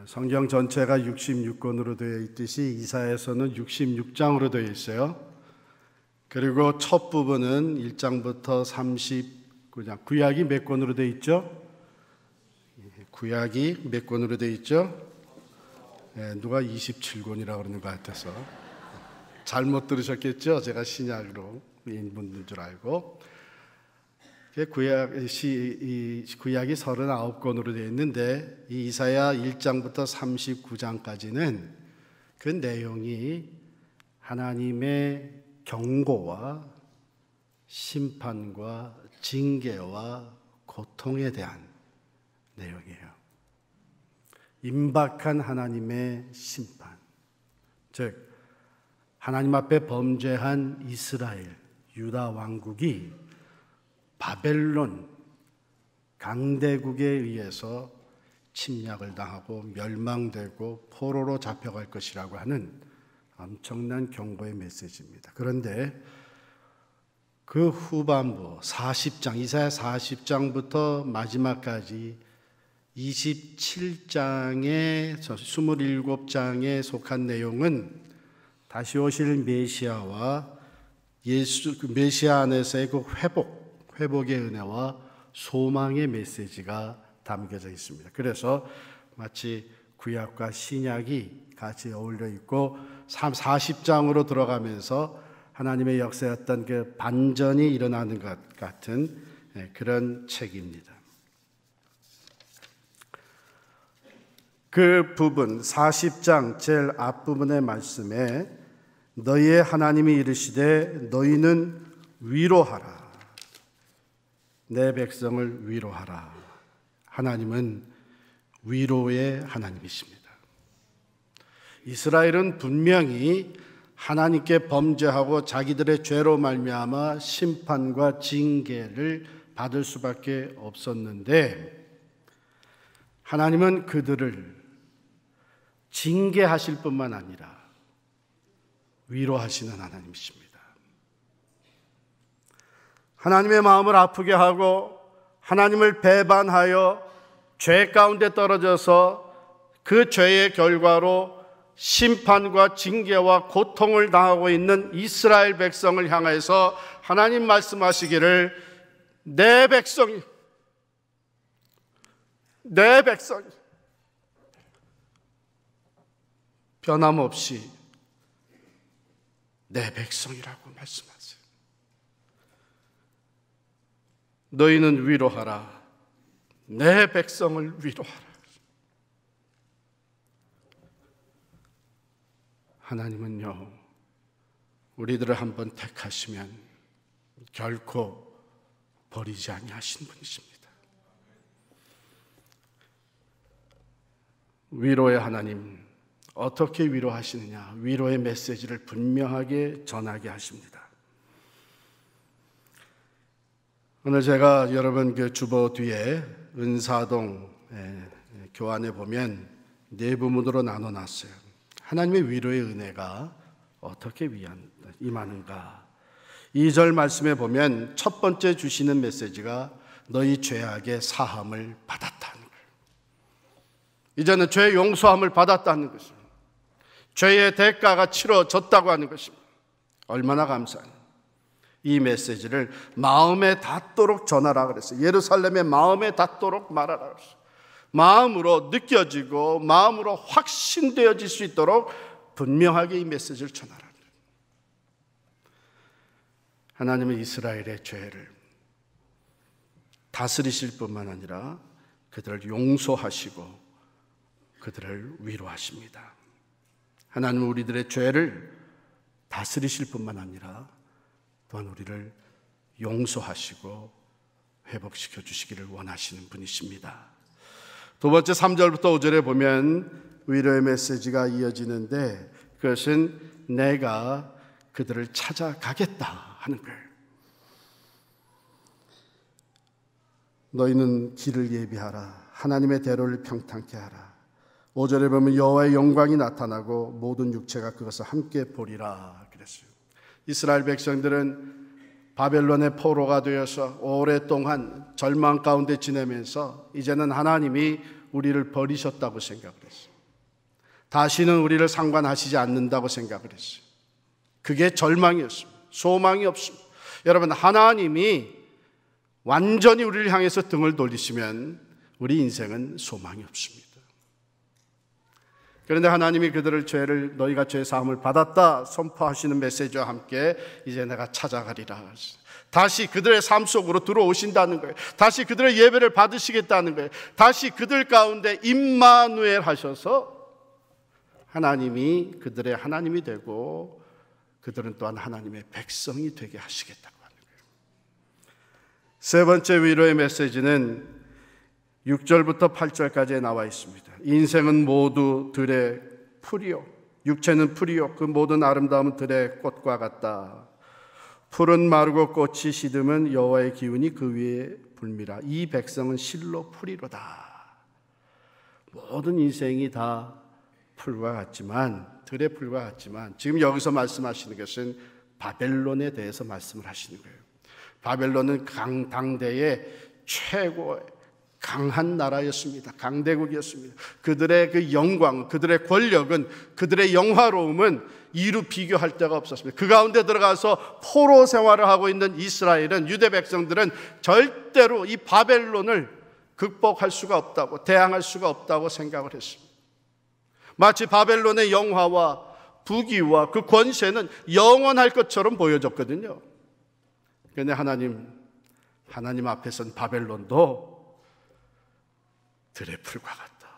성경 전체가 66권으로 되어 있듯이 이사야서는 66장으로 되어 있어요. 그리고 첫 부분은 1장부터 39장, 구약이 몇 권으로 되어 있죠? 구약이 몇 권으로 되어 있죠? 누가 27권이라고 그러는 것 같아서 잘못 들으셨겠죠? 제가 신약으로 묻는 줄 알고. 구약이 39권으로 되어 있는데 이 이사야 1장부터 39장까지는 그 내용이 하나님의 경고와 심판과 징계와 고통에 대한 내용이에요. 임박한 하나님의 심판, 즉 하나님 앞에 범죄한 이스라엘, 유다 왕국이 바벨론 강대국에 의해서 침략을 당하고 멸망되고 포로로 잡혀갈 것이라고 하는 엄청난 경고의 메시지입니다. 그런데 그 후반부 40장, 이사야 40장부터 마지막까지 27장에 27장에 속한 내용은 다시 오실 메시아와 메시아 안에서의 그 회복의 은혜와 소망의 메시지가 담겨져 있습니다. 그래서 마치 구약과 신약이 같이 어울려 있고 40장으로 들어가면서 하나님의 역사였던 그 반전이 일어나는 것 같은 그런 책입니다. 그 부분 40장 제일 앞부분의 말씀에 너희의 하나님이 이르시되 너희는 위로하라. 내 백성을 위로하라. 하나님은 위로의 하나님이십니다. 이스라엘은 분명히 하나님께 범죄하고 자기들의 죄로 말미암아 심판과 징계를 받을 수밖에 없었는데 하나님은 그들을 징계하실 뿐만 아니라 위로하시는 하나님이십니다. 하나님의 마음을 아프게 하고 하나님을 배반하여 죄 가운데 떨어져서 그 죄의 결과로 심판과 징계와 고통을 당하고 있는 이스라엘 백성을 향해서 하나님 말씀하시기를 내 백성이 변함없이 내 백성이라고 말씀하세요. 너희는 위로하라. 내 백성을 위로하라. 하나님은요, 우리들을 한번 택하시면 결코 버리지 아니하신 분이십니다. 위로의 하나님, 어떻게 위로하시느냐? 위로의 메시지를 분명하게 전하게 하십니다. 오늘 제가 여러분 그 주보 뒤에 은사동 교환에 보면 네 부문으로 나눠놨어요. 하나님의 위로의 은혜가 어떻게 임하는가? 2절 말씀에 보면 첫 번째 주시는 메시지가 너희 죄악의 사함을 받았다는 거예요. 이제는 죄 용서함을 받았다는 것입니다. 죄의 대가가 치러졌다고 하는 것입니다. 얼마나 감사합니다. 이 메시지를 마음에 닿도록 전하라 그랬어요. 예루살렘의 마음에 닿도록 말하라 그랬어요. 마음으로 느껴지고 마음으로 확신되어질 수 있도록 분명하게 이 메시지를 전하라. 하나님은 이스라엘의 죄를 다스리실 뿐만 아니라 그들을 용서하시고 그들을 위로하십니다. 하나님은 우리들의 죄를 다스리실 뿐만 아니라 또한 우리를 용서하시고 회복시켜 주시기를 원하시는 분이십니다. 두 번째 3절부터 5절에 보면 위로의 메시지가 이어지는데 그것은 내가 그들을 찾아가겠다 하는 거예요. 너희는 길을 예비하라. 하나님의 대로를 평탄케 하라. 5절에 보면 여호와의 영광이 나타나고 모든 육체가 그것을 함께 보리라 그랬어요. 이스라엘 백성들은 바벨론의 포로가 되어서 오랫동안 절망 가운데 지내면서 이제는 하나님이 우리를 버리셨다고 생각을 했어요. 다시는 우리를 상관하시지 않는다고 생각을 했어요. 그게 절망이었습니다. 소망이 없습니다. 여러분, 하나님이 완전히 우리를 향해서 등을 돌리시면 우리 인생은 소망이 없습니다. 그런데 하나님이 그들을 너희가 죄 사함을 받았다 선포하시는 메시지와 함께 이제 내가 찾아가리라. 다시 그들의 삶 속으로 들어오신다는 거예요. 다시 그들의 예배를 받으시겠다는 거예요. 다시 그들 가운데 임마누엘 하셔서 하나님이 그들의 하나님이 되고 그들은 또한 하나님의 백성이 되게 하시겠다고 하는 거예요. 세 번째 위로의 메시지는 6절부터 8절까지에 나와 있습니다. 인생은 모두 들의 풀이요, 육체는 풀이요, 그 모든 아름다움은 들의 꽃과 같다. 풀은 마르고 꽃이 시듬은 여호와의 기운이 그 위에 불미라. 이 백성은 실로 풀이로다. 모든 인생이 다 풀과 같지만, 들의 풀과 같지만, 지금 여기서 말씀하시는 것은 바벨론에 대해서 말씀을 하시는 거예요. 바벨론은 당대의 최고의 강한 나라였습니다. 강대국이었습니다. 그들의 그 영광, 그들의 권력은, 그들의 영화로움은 이루 비교할 데가 없었습니다. 그 가운데 들어가서 포로 생활을 하고 있는 이스라엘은, 유대 백성들은 절대로 이 바벨론을 극복할 수가 없다고, 대항할 수가 없다고 생각을 했습니다. 마치 바벨론의 영화와 부귀와 그 권세는 영원할 것처럼 보여졌거든요. 그런데 하나님 앞에선 바벨론도 들의 풀과 같다.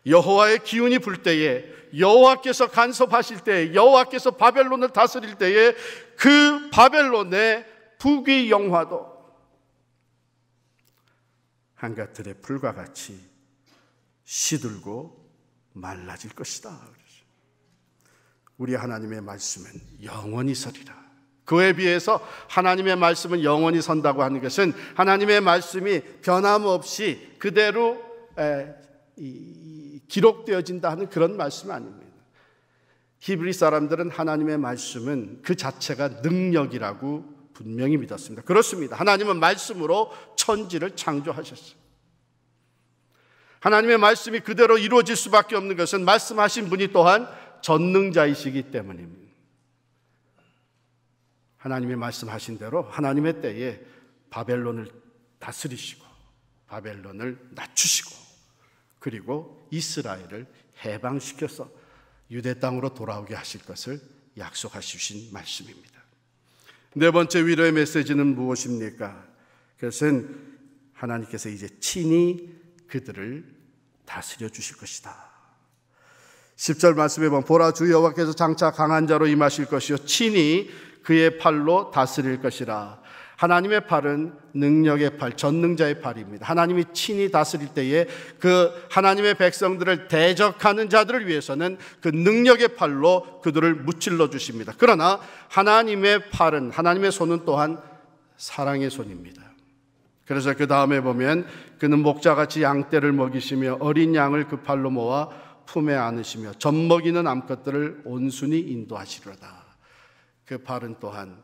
여호와의 기운이 불 때에, 여호와께서 간섭하실 때에, 여호와께서 바벨론을 다스릴 때에 그 바벨론의 부귀 영화도 한갓 들의 풀과 같이 시들고 말라질 것이다. 우리 하나님의 말씀은 영원히 서리라. 그에 비해서 하나님의 말씀은 영원히 선다고 하는 것은 하나님의 말씀이 변함없이 그대로 기록되어진다 하는 그런 말씀은 아닙니다. 히브리 사람들은 하나님의 말씀은 그 자체가 능력이라고 분명히 믿었습니다. 그렇습니다. 하나님은 말씀으로 천지를 창조하셨어요. 하나님의 말씀이 그대로 이루어질 수밖에 없는 것은 말씀하신 분이 또한 전능자이시기 때문입니다. 하나님이 말씀하신 대로 하나님의 때에 바벨론을 다스리시고 바벨론을 낮추시고 그리고 이스라엘을 해방시켜서 유대 땅으로 돌아오게 하실 것을 약속하신 말씀입니다. 네 번째 위로의 메시지는 무엇입니까? 그것은 하나님께서 이제 친히 그들을 다스려 주실 것이다. 10절 말씀에 보면 보라 주 여호와께서 장차 강한 자로 임하실 것이요 친히 그의 팔로 다스릴 것이라. 하나님의 팔은 능력의 팔, 전능자의 팔입니다. 하나님이 친히 다스릴 때에 그 하나님의 백성들을 대적하는 자들을 위해서는 그 능력의 팔로 그들을 무찔러 주십니다. 그러나 하나님의 팔은, 하나님의 손은 또한 사랑의 손입니다. 그래서 그 다음에 보면 그는 목자같이 양떼를 먹이시며 어린 양을 그 팔로 모아 품에 안으시며 젖먹이는 암컷들을 온순히 인도하시리로다. 그 팔은 또한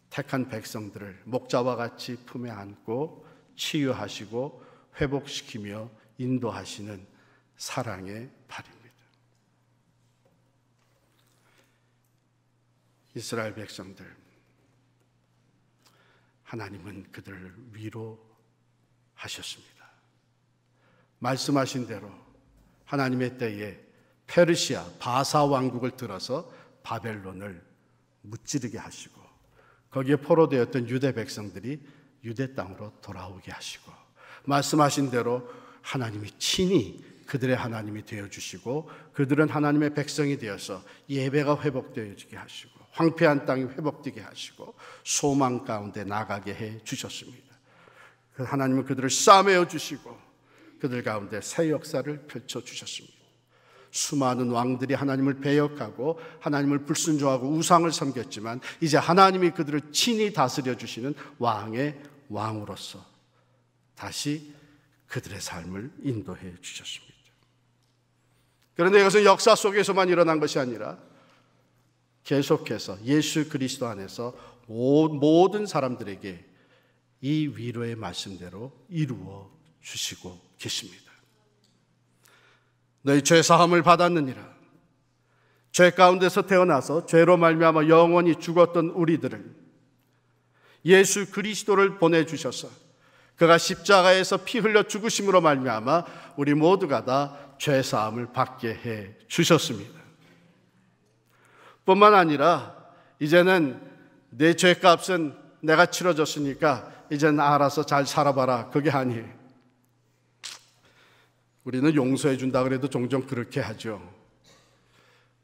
택한 백성들을 목자와 같이 품에 안고 치유하시고 회복시키며 인도하시는 사랑의 팔입니다. 이스라엘 백성들, 하나님은 그들을 위로하셨습니다. 말씀하신 대로 하나님의 때에 페르시아, 바사 왕국을 들어서 바벨론을 무찌르게 하시고 거기에 포로되었던 유대 백성들이 유대 땅으로 돌아오게 하시고 말씀하신 대로 하나님이 친히 그들의 하나님이 되어주시고 그들은 하나님의 백성이 되어서 예배가 회복되어지게 하시고 황폐한 땅이 회복되게 하시고 소망 가운데 나가게 해 주셨습니다. 하나님은 그들을 싸매어 주시고 그들 가운데 새 역사를 펼쳐 주셨습니다. 수많은 왕들이 하나님을 배역하고 하나님을 불순종하고 우상을 섬겼지만 이제 하나님이 그들을 친히 다스려 주시는 왕의 왕으로서 다시 그들의 삶을 인도해 주셨습니다. 그런데 이것은 역사 속에서만 일어난 것이 아니라 계속해서 예수 그리스도 안에서 모든 사람들에게 이 위로의 말씀대로 이루어 주시고 계십니다. 너희 죄 사함을 받았느니라. 죄 가운데서 태어나서 죄로 말미암아 영원히 죽었던 우리들을 예수 그리스도를 보내주셔서 그가 십자가에서 피 흘려 죽으심으로 말미암아 우리 모두가 다 죄 사함을 받게 해 주셨습니다. 뿐만 아니라 이제는 내 죄값은 내가 치러줬으니까 이제는 알아서 잘 살아봐라, 그게 아니에요. 우리는 용서해 준다 그래도 종종 그렇게 하죠.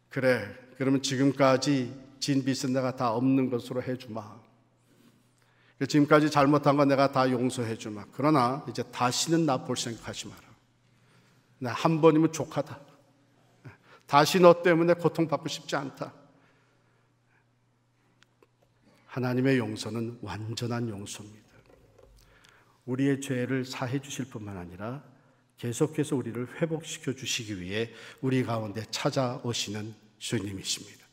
그래, 그러면 지금까지 진 빚은 내가 다 없는 것으로 해주마. 지금까지 잘못한 거 내가 다 용서해 주마. 그러나 이제 다시는 나 볼 생각하지 마라. 나 한 번이면 족하다. 다시 너 때문에 고통받고 싶지 않다. 하나님의 용서는 완전한 용서입니다. 우리의 죄를 사해 주실 뿐만 아니라 계속해서 우리를 회복시켜 주시기 위해 우리 가운데 찾아오시는 주님이십니다.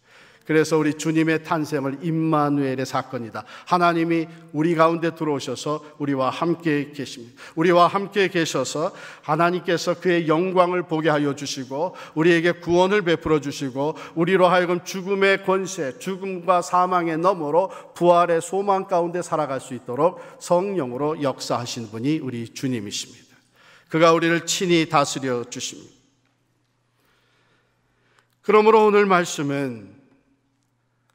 그래서 우리 주님의 탄생을 임마누엘의 사건이다. 하나님이 우리 가운데 들어오셔서 우리와 함께 계십니다. 우리와 함께 계셔서 하나님께서 그의 영광을 보게 하여 주시고 우리에게 구원을 베풀어 주시고 우리로 하여금 죽음의 권세, 죽음과 사망의 너머로 부활의 소망 가운데 살아갈 수 있도록 성령으로 역사하신 분이 우리 주님이십니다. 그가 우리를 친히 다스려 주십니다. 그러므로 오늘 말씀은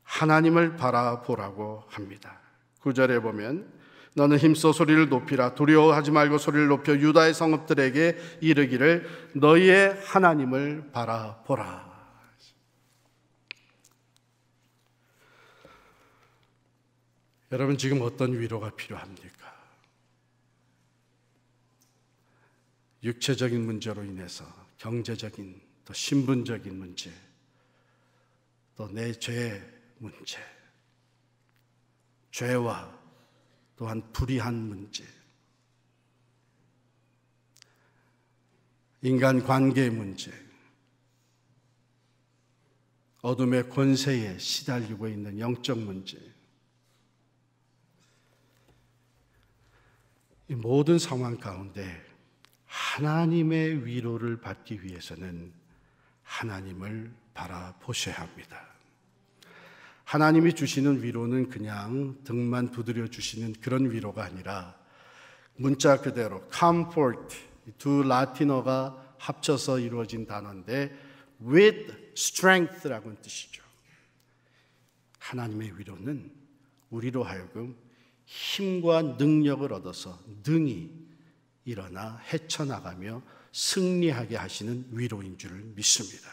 하나님을 바라보라고 합니다. 9절에 보면 너는 힘써 소리를 높이라. 두려워하지 말고 소리를 높여 유다의 성읍들에게 이르기를 너희의 하나님을 바라보라. 여러분, 지금 어떤 위로가 필요합니까? 육체적인 문제로 인해서 경제적인, 또 신분적인 문제, 또 내 죄 문제, 죄와 또한 불의한 문제, 인간 관계 문제, 어둠의 권세에 시달리고 있는 영적 문제, 이 모든 상황 가운데 하나님의 위로를 받기 위해서는 하나님을 바라보셔야 합니다. 하나님이 주시는 위로는 그냥 등만 두드려 주시는 그런 위로가 아니라 문자 그대로 comfort, 두 라틴어가 합쳐서 이루어진 단어인데 with strength라고는 뜻이죠. 하나님의 위로는 우리로 하여금 힘과 능력을 얻어서 능히 일어나 헤쳐나가며 승리하게 하시는 위로인 줄 믿습니다.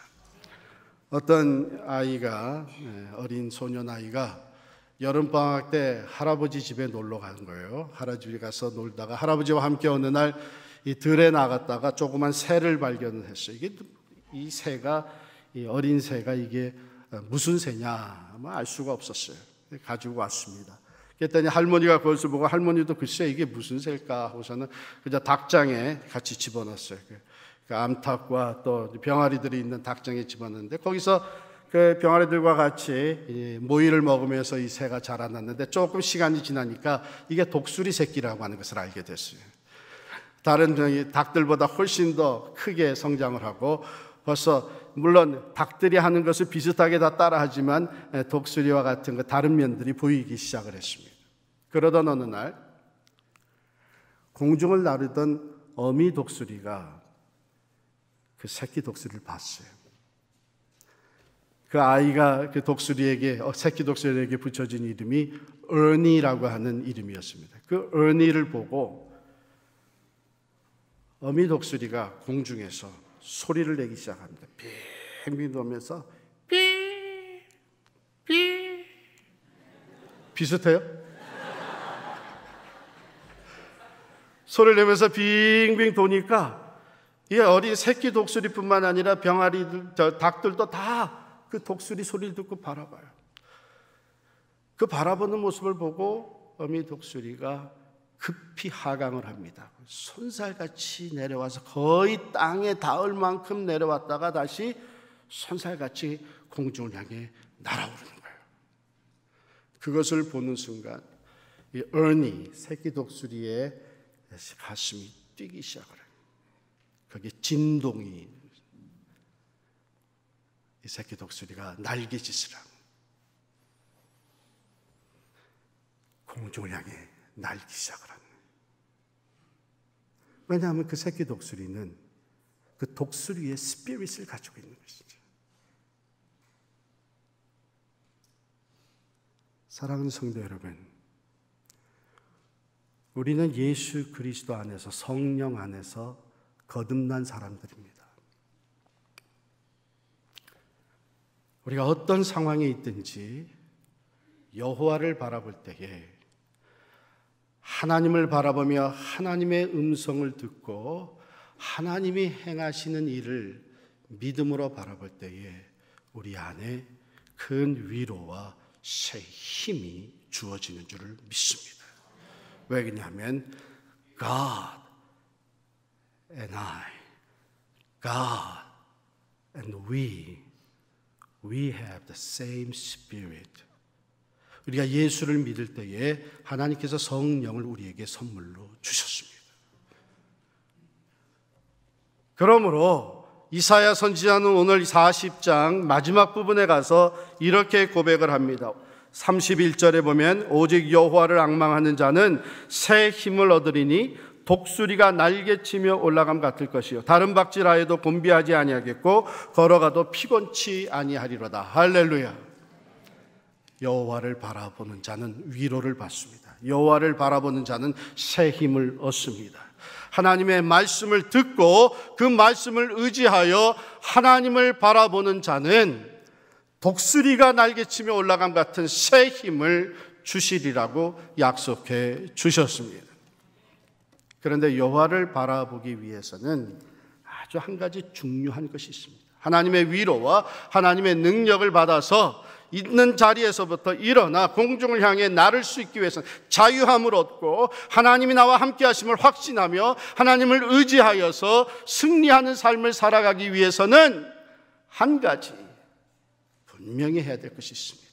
어떤 아이가, 어린 소년 아이가 여름방학 때 할아버지 집에 놀러 간 거예요. 할아버지 집에 가서 놀다가 할아버지와 함께 어느 날 이 들에 나갔다가 조그만 새를 발견했어요. 이 새가, 이 어린 새가 이게 무슨 새냐 아마 알 수가 없었어요. 가지고 왔습니다. 그랬더니 할머니가 그것을 보고 할머니도 글쎄 이게 무슨 새일까 하고서는 그저 닭장에 같이 집어넣었어요. 그 암탉과 또 병아리들이 있는 닭장에 집어넣는데 거기서 그 병아리들과 같이 모이를 먹으면서 이 새가 자라났는데 조금 시간이 지나니까 이게 독수리 새끼라고 하는 것을 알게 됐어요. 다른 닭들보다 훨씬 더 크게 성장을 하고 벌써 물론 닭들이 하는 것을 비슷하게 다 따라하지만 독수리와 같은 다른 면들이 보이기 시작을 했습니다. 그러던 어느 날 공중을 나르던 어미 독수리가 그 새끼 독수리를 봤어요. 그 아이가 그 독수리에게, 새끼 독수리에게 붙여진 이름이 어니라고 하는 이름이었습니다. 그 어니를 보고 어미 독수리가 공중에서 소리를 내기 시작합니다. 빙빙 돌면서 삐 비슷해요? 소리를 내면서 빙빙 도니까 이 어린 새끼 독수리뿐만 아니라 병아리들, 닭들도 다 그 독수리 소리를 듣고 바라봐요. 그 바라보는 모습을 보고 어미 독수리가 급히 하강을 합니다. 손살같이 내려와서 거의 땅에 닿을 만큼 내려왔다가 다시 손살같이 공중을 향해 날아오르는 거예요. 그것을 보는 순간 이 어니, 새끼 독수리의 가슴이 뛰기 시작을 해요. 거기에 진동이 이 새끼 독수리가 날개짓을 하고 공중을 향해 날기 시작을 하는 거예요. 왜냐하면 그 새끼 독수리는 그 독수리의 스피릿을 가지고 있는 것이죠. 사랑하는 성도 여러분, 우리는 예수 그리스도 안에서, 성령 안에서 거듭난 사람들입니다. 우리가 어떤 상황에 있든지 여호와를 바라볼 때에 하나님을 바라보며 하나님의 음성을 듣고 하나님이 행하시는 일을 믿음으로 바라볼 때에 우리 안에 큰 위로와 새 힘이 주어지는 줄을 믿습니다. 왜냐하면 God and I, God and we have the same spirit. 우리가 예수를 믿을 때에 하나님께서 성령을 우리에게 선물로 주셨습니다. 그러므로 이사야 선지자는 오늘 40장 마지막 부분에 가서 이렇게 고백을 합니다. 31절에 보면 오직 여호와를 앙망하는 자는 새 힘을 얻으리니 독수리가 날개치며 올라감 같을 것이요 다른 박질하여도 곤비하지 아니하겠고 걸어가도 피곤치 아니하리로다. 할렐루야. 여호와를 바라보는 자는 위로를 받습니다. 여호와를 바라보는 자는 새 힘을 얻습니다. 하나님의 말씀을 듣고 그 말씀을 의지하여 하나님을 바라보는 자는 독수리가 날개치며 올라감 같은 새 힘을 주시리라고 약속해 주셨습니다. 그런데 여호와를 바라보기 위해서는 아주 한 가지 중요한 것이 있습니다. 하나님의 위로와 하나님의 능력을 받아서 있는 자리에서부터 일어나 공중을 향해 나를 수 있기 위해서는 자유함을 얻고 하나님이 나와 함께 하심을 확신하며 하나님을 의지하여서 승리하는 삶을 살아가기 위해서는 한 가지 분명히 해야 될 것이 있습니다.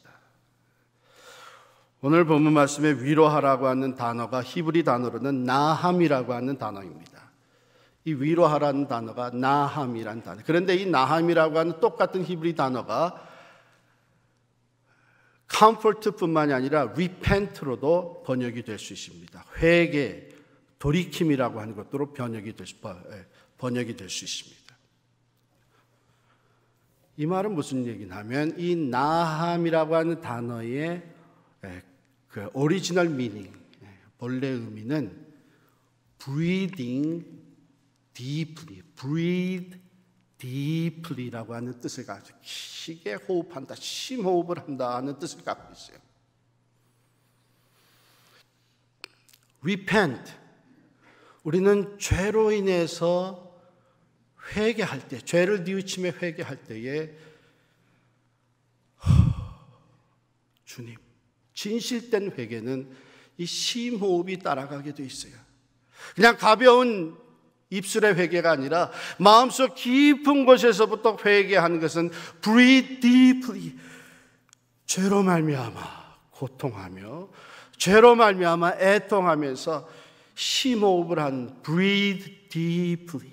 오늘 본문 말씀에 위로하라고 하는 단어가 히브리 단어로는 나함이라고 하는 단어입니다. 이 위로하라는 단어가 나함이라는 단어. 그런데 이 나함이라고 하는 똑같은 히브리 단어가 comfort뿐만이 아니라 repent로도 번역이 될 수 있습니다. 회개, 돌이킴이라고 하는 것으로 번역이 될 수 있습니다. 이 말은 무슨 얘기냐면 이 나함이라고 하는 단어의 그 오리지널 미닝, 본래 의미는 breathing deeply, breathe deeply라고 하는 뜻을 가지고 깊게 호흡한다, 심호흡을 한다 하는 뜻을 갖고 있어요. repent, 우리는 죄로 인해서 회개할 때, 죄를 뉘우치며 회개할 때에 주님, 진실된 회개는 이 심호흡이 따라가게 돼 있어요. 그냥 가벼운 입술의 회개가 아니라 마음속 깊은 곳에서부터 회개하는 것은 breathe deeply, 죄로 말미암아 고통하며 죄로 말미암아 애통하면서 심호흡을 한 breathe deeply.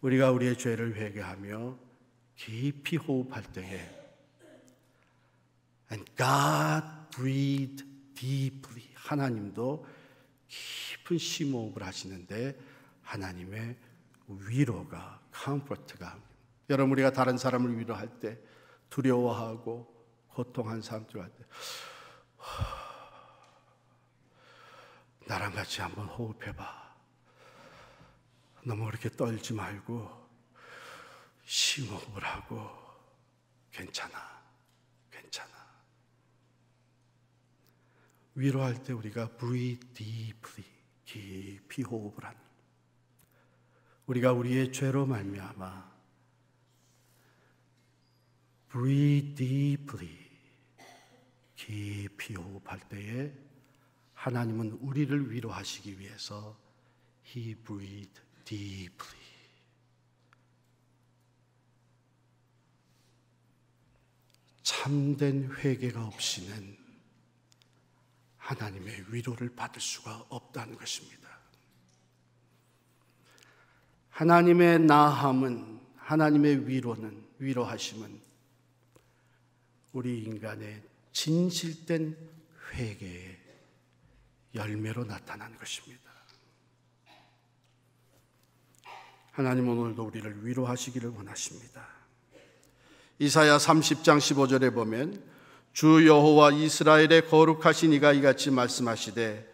우리가 우리의 죄를 회개하며 깊이 호흡할 때에 And God breathed deeply. 하나님도 깊은 심호흡을 하시는데 하나님의 위로가, comfort가. 여러분, 우리가 다른 사람을 위로할 때 두려워하고 고통한 사람들 할 때 나랑 같이 한번 호흡해봐. 너무 그렇게 떨지 말고 심호흡을 하고 괜찮아. 위로할 때 우리가 breathe deeply, 깊이 호흡을 하는, 우리가 우리의 죄로 말미암아 breathe deeply, 깊이 호흡할 때에 하나님은 우리를 위로하시기 위해서 He breathed deeply. 참된 회개가 없이는 하나님의 위로를 받을 수가 없다는 것입니다. 하나님의 나함은 하나님의 위로하심은 우리 인간의 진실된 회개의 열매로 나타난 것입니다. 하나님 오늘도 우리를 위로하시기를 원하십니다. 이사야 30장 15절에 보면 주 여호와 이스라엘의 거룩하신 이가 이같이 말씀하시되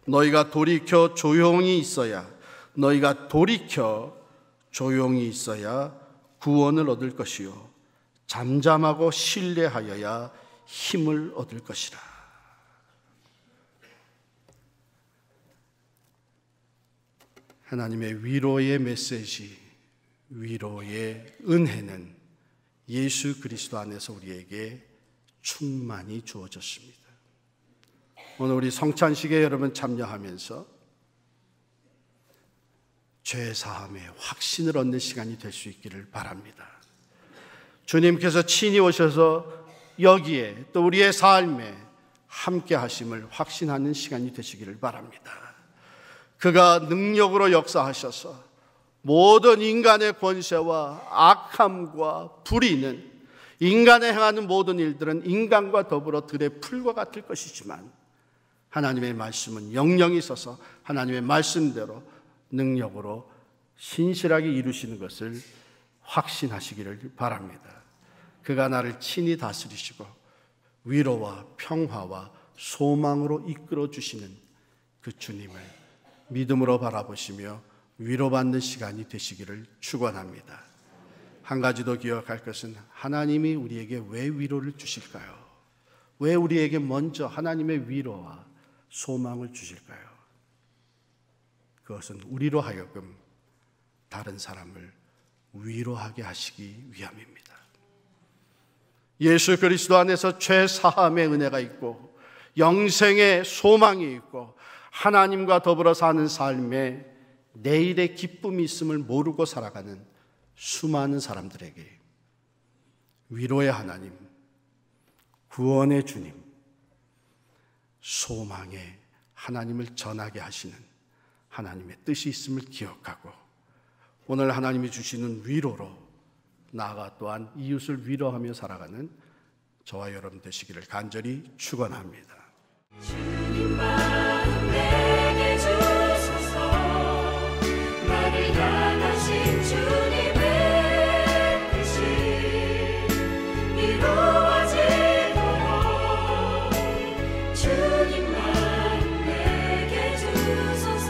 너희가 돌이켜 조용히 있어야 구원을 얻을 것이요 잠잠하고 신뢰하여야 힘을 얻을 것이라. 하나님의 위로의 메시지, 위로의 은혜는 예수 그리스도 안에서 우리에게 충만히 주어졌습니다. 오늘 우리 성찬식에 여러분 참여하면서 죄사함의 확신을 얻는 시간이 될 수 있기를 바랍니다. 주님께서 친히 오셔서 여기에 또 우리의 삶에 함께 하심을 확신하는 시간이 되시기를 바랍니다. 그가 능력으로 역사하셔서 모든 인간의 권세와 악함과 불의는, 인간의 행하는 모든 일들은 인간과 더불어 들의 풀과 같을 것이지만 하나님의 말씀은 영영이 있어서 하나님의 말씀대로 능력으로 신실하게 이루시는 것을 확신하시기를 바랍니다. 그가 나를 친히 다스리시고 위로와 평화와 소망으로 이끌어 주시는 그 주님을 믿음으로 바라보시며 위로받는 시간이 되시기를 축원합니다. 한 가지 더 기억할 것은 하나님이 우리에게 왜 위로를 주실까요? 왜 우리에게 먼저 하나님의 위로와 소망을 주실까요? 그것은 우리로 하여금 다른 사람을 위로하게 하시기 위함입니다. 예수 그리스도 안에서 죄 사함의 은혜가 있고 영생의 소망이 있고 하나님과 더불어 사는 삶에 내일의 기쁨이 있음을 모르고 살아가는 수많은 사람들에게 위로의 하나님, 구원의 주님, 소망의 하나님을 전하게 하시는 하나님의 뜻이 있음을 기억하고 오늘 하나님이 주시는 위로로 나아가 또한 이웃을 위로하며 살아가는 저와 여러분 되시기를 간절히 축원합니다. 주님만 내게 주소서. 나를 향하신 주님의 뜻이 이루어지도록 주님만 내게 주소서.